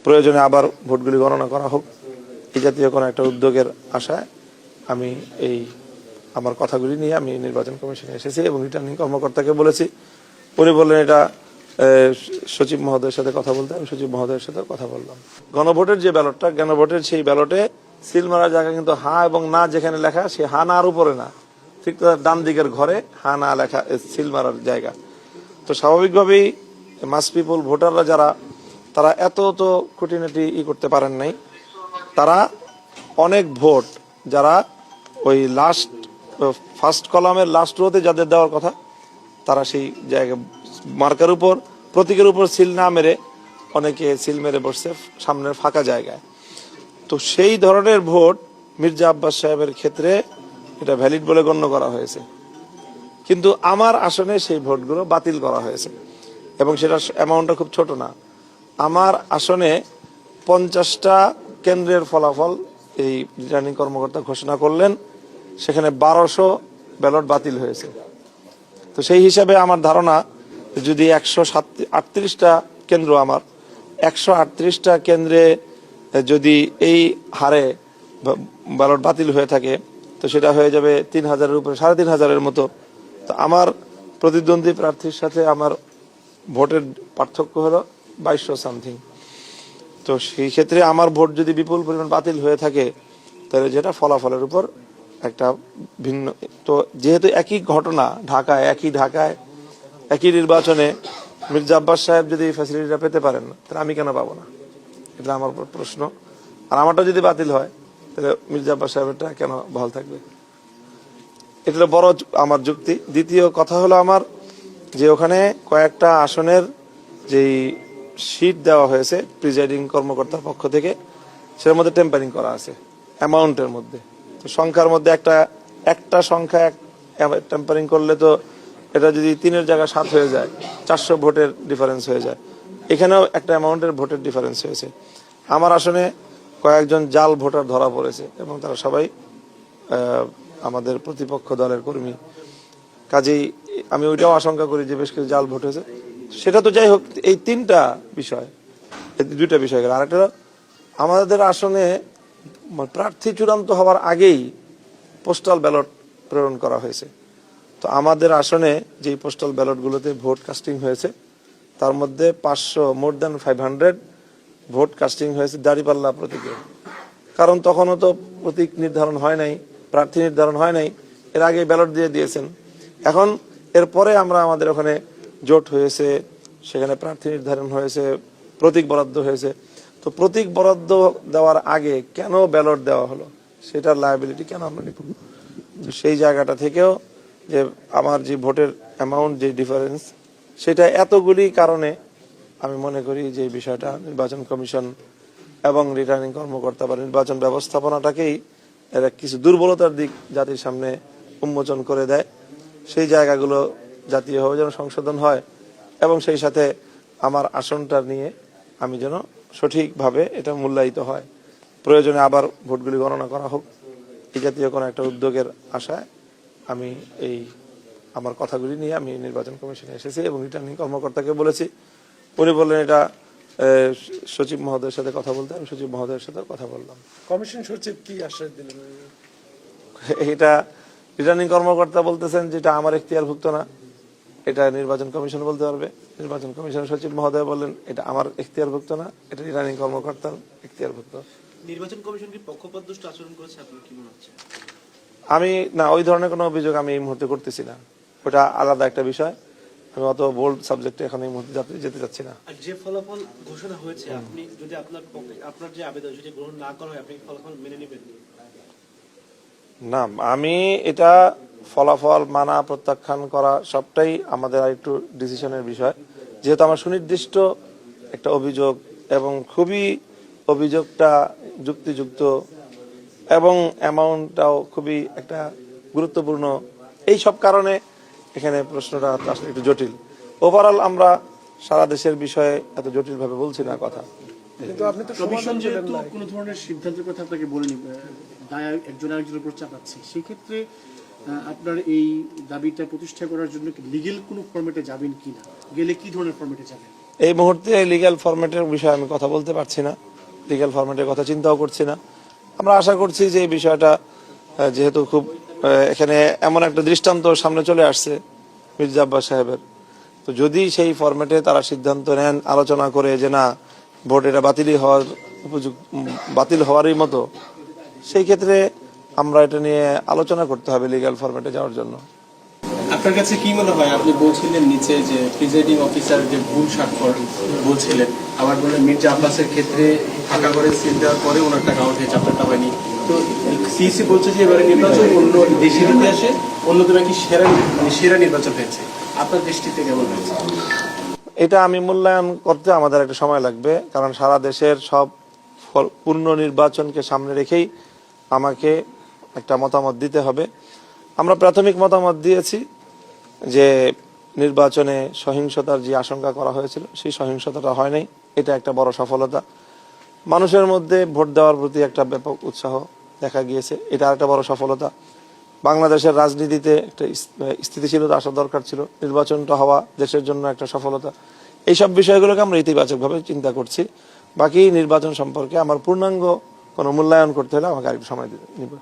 প্রয়োজনে আবার ভোটগুলি গণনা করা হোক, এই জাতীয় কোনো একটা উদ্যোগের আশায় আমি আমার কথাগুলি নিয়ে আমি নির্বাচন কমিশনে এসেছি এবং রিটার্নিং কর্মকর্তাকে বলেছি। উনি বললেন এটা সচিব মহোদয়ের সাথে কথা বলতে, আমি সচিব মহোদয়ের সাথে কথা বললাম। গণভোটের যে ব্যালটটা, গণভোটের সেই ব্যালটে সিল মারার জায়গা কিন্তু হা এবং না যেখানে লেখা, সে হা না আর উপরে না, ঠিক ডান দিকের ঘরে হা না লেখা সিল মারার জায়গা। তো স্বাভাবিকভাবেই মাস পিপল ভোটাররা যারা, তারা এত তো খুঁটিনাটি করতে পারেন নাই। তারা অনেক ভোট যারা ওই লাস্ট ফার্স্ট কলামের লাস্ট রোতে যাদের দেওয়ার কথা, তারা সেই জায়গায় মার্কার উপর প্রতীকের উপর সিল না মেরে অনেকে সিল মেরে বসছে সামনের ফাঁকা জায়গায়। তো সেই ধরনের ভোট মির্জা আব্বাস সাহেবের ক্ষেত্রে এটা ভ্যালিড বলে গণ্য করা হয়েছে, কিন্তু আমার আসনে সেই ভোটগুলো বাতিল করা হয়েছে এবং সেটা অ্যামাউন্টটা খুব ছোট না। আমার আসনে 50টা কেন্দ্রের ফলাফল এই রিটার্নিং কর্মকর্তা ঘোষণা করলেন, সেখানে 1200 ব্যালট বাতিল হয়েছে। তো সেই হিসাবে আমার ধারণা, যদি 138টা কেন্দ্র, আমার 138টা কেন্দ্রে যদি এই হারে ব্যালট বাতিল হয়ে থাকে, তো সেটা হয়ে যাবে 3000-এর উপরে, 3500-এর মতো। তো আমার প্রতিদ্বন্দ্বী প্রার্থীর সাথে আমার ভোটের পার্থক্য হলো 2200 সামথিং। তো সেই ক্ষেত্রে আমার ভোট যদি বিপুল পরিমাণ বাতিল হয়ে থাকে, তাহলে যেটা ফলাফলের উপর একটা ভিন্ন। তো যেহেতু একই ঘটনা, ঢাকায় একই নির্বাচনে মির্জা আব্বাস সাহেব যদি এই ফ্যাসিলিটিটা পেতে পারেন, তাহলে আমি কেন পাবো না? এটা আমার প্রশ্ন। আর আমারটা যদি বাতিল হয়, তাহলে মির্জা আব্বাস সাহেবেরটা কেন বহাল থাকবে? এটা বড় আমার যুক্তি। দ্বিতীয় কথা হলো আমার, যে ওখানে কয়েকটা আসনের যেই শীট দেওয়া হয়েছে প্রিজাইডিং কর্মকর্তার পক্ষ থেকে, সেটার মধ্যে টেম্পারিং করা আছে অ্যামাউন্টের মধ্যে। তো সংখ্যার মধ্যে একটা সংখ্যা টেম্পারিং করলে তো এটা যদি 3-এর জায়গায় 7 হয়ে যায়, 400 ভোটের ডিফারেন্স হয়ে যায়। এখানেও একটা অ্যামাউন্টের ভোটের ডিফারেন্স হয়েছে। আমার আসনে কয়েকজন জাল ভোটার ধরা পড়েছে এবং তারা সবাই আমাদের প্রতিপক্ষ দলের কর্মী। কাজেই আমি ওইটাও আশঙ্কা করি যে বেশ কিছু জাল ভোট হয়েছে। সেটা তো যাই হোক, এই 3টা বিষয়, 2টা বিষয় গেল। আরেকটা, আমাদের আসনে প্রার্থী চূড়ান্ত হওয়ার আগেই পোস্টাল ব্যালট প্রেরণ করা হয়েছে। তো আমাদের আসনে যে পোস্টাল ব্যালটগুলোতে ভোট কাস্টিং হয়েছে, তার মধ্যে মোর দ্যান 500 ভোট কাস্টিং হয়েছে দাঁড়িপাল্লা প্রতীকে। কারণ তখনও তো প্রতীক নির্ধারণ হয় নাই, প্রার্থী নির্ধারণ হয় নাই, এর আগে ব্যালট দিয়ে দিয়েছেন। এখন এরপরে আমাদের ওখানে জোট হয়েছে, সেখানে প্রার্থী নির্ধারণ হয়েছে, প্রতীক বরাদ্দ হয়েছে। তো প্রতীক বরাদ্দ দেওয়ার আগে কেন ব্যালট দেওয়া হলো, সেটার লায়াবিলিটি কেন আমরা নিব? সেই জায়গাটা থেকেও যে আমার যে ভোটের অ্যামাউন্ট, যে ডিফারেন্স, সেটা এতগুলি কারণে আমি মনে করি যে বিষয়টা নির্বাচন কমিশন এবং রিটার্নিং কর্মকর্তা বা নির্বাচন ব্যবস্থাপনাটাকেই এর কিছু দুর্বলতার দিক জাতির সামনে উন্মোচন করে দেয়। সেই জায়গাগুলো জাতীয়ভাবে যেন সংশোধন হয় এবং সেই সাথে আমার আসনটা নিয়ে আমি যেন সঠিকভাবে এটা মূল্যায়িত হয়। প্রয়োজনে আবার ভোটগুলি গণনা করা হোক, এই জাতীয় কোনো একটা উদ্যোগের আশায় আমি আমার কথাগুলি নিয়ে আমি নির্বাচন কমিশনে এসেছি এবং রিটার্নিং কর্মকর্তাকে বলেছি। উনি বললেন এটা সচিব মহোদয়ের সাথে কথা বলতে, আমি সচিব মহোদয়ের সাথে কথা বললাম। কমিশন সচিব কি আশ্বাস দিলেন? এটা রিটার্নিং কর্মকর্তা বলতেছেন যেটা আমার এখতিয়ারভুক্ত না, এটা নির্বাচন কমিশন বলতে পারবে। নির্বাচন কমিশনের সচিব মহোদয় বললেন এটা আমার এখতিয়ারভুক্ত না, এটা রিটার্নিং কর্মকর্তার এখতিয়ারভুক্ত। নির্বাচন কমিশন কি পক্ষপাতদুষ্ট আচরণ করেছে, আপনার কি মনে হচ্ছে? আমি না, ওই ধরনের কোনো অভিযোগ আমি এই মুহূর্তে করতেছি না, ওটা আলাদা একটা বিষয়। আমি অত বোল্ড সাবজেক্টে এখন এই মুহূর্তে যেতে চাচ্ছি না। আর যে ফলাফল ঘোষণা হয়েছে, আপনি যদি আপনার যে আবেদন সেটি গ্রহণ না করা হয়, আপনি ফলাফল মেনে নেবেন? না, আমি এটা ফলাফল মানা প্রত্যাখ্যান করা সবটাই আমাদের আরেকটু ডিসিশনের বিষয়। যেহেতু আমার সুনির্দিষ্ট একটা অভিযোগ এবং খুবই অভিযোগটা যুক্তিযুক্ত এবং অ্যামাউন্টটাও খুবই একটা গুরুত্বপূর্ণ, এই সব কারণে এখানে প্রশ্নটা আসলে একটু জটিল। ওভারঅল আমরা সারা দেশের বিষয়ে এত জটিলভাবে বলছি না কথা। কিন্তু আপনি তো কমিশন যেহেতু কোনো ধরনের সিদ্ধান্তের কথা আপনাকে বলেনি, দায় একজন আরেকজনের উপর চাপাচ্ছে, সেক্ষেত্রে আপনার এই দাবিটা প্রতিষ্ঠা করার জন্য কি লিগেল কোনো ফরম্যাটে যাবেন কিনা, গেলে কি ধরনের ফরম্যাটে যাবেন? এই মুহূর্তে লিগ্যাল ফরম্যাটের বিষয়ে আমি কথা বলতে পারছি না, লিগ্যাল ফরম্যাটের কথা চিন্তাও করছি না। আমরা আশা করছি যে এই বিষয়টা যেহেতু খুব এখানে এমন একটা দৃষ্টান্ত সামনে চলে আসছে মির্জা আব্বাস সাহেবের, তো যদি সেই ফরম্যাটে তারা সিদ্ধান্ত নেন আলোচনা করে যে না ভোট এটা বাতিল হওয়ারই মতো, সেই ক্ষেত্রে আমরা এটা নিয়ে আলোচনা করতে হবে লিগ্যাল ফরম্যাটে যাওয়ার জন্য। আপনার কাছে কি মনে হয়, আপনি বলছিলেন নিচে যে প্রিজাইডিং অফিসার যে ভুল স্বাক্ষর বলছিলেন, আবার বললেন মির্জা আব্বাসের ক্ষেত্রে ফাঁকা করে সিল দেওয়ার পরে ওনার টাকা উঠে হয়েছে, আপনারটা হয়নি। তো সিইসি বলছে যে এবারে নির্বাচন অন্য দেশের ইতিহাসে অন্যতম একটি সেরা নির্বাচন হয়েছে, আপনার দৃষ্টিতে কেমন হয়েছে? এটা আমি মূল্যায়ন করতে আমাদের একটা সময় লাগবে, কারণ সারা দেশের সব পূর্ণ নির্বাচনকে সামনে রেখেই আমাকে একটা মতামত দিতে হবে। আমরা প্রাথমিক মতামত দিয়েছি যে নির্বাচনে সহিংসতার যে আশঙ্কা করা হয়েছিল সেই সহিংসতাটা হয় নাই, এটা একটা বড় সফলতা। মানুষের মধ্যে ভোট দেওয়ার প্রতি একটা ব্যাপক উৎসাহ দেখা গিয়েছে, এটা একটা বড় সফলতা। বাংলাদেশের রাজনীতিতে একটা স্থিতিশীলতা আসা দরকার ছিল, নির্বাচনটা হওয়া দেশের জন্য একটা সফলতা। এইসব বিষয়গুলোকে আমরা ইতিবাচকভাবে চিন্তা করছি। বাকি নির্বাচন সম্পর্কে আমার পূর্ণাঙ্গ কোনো মূল্যায়ন করতে হলে আমাকে আরেকটু সময় নিব।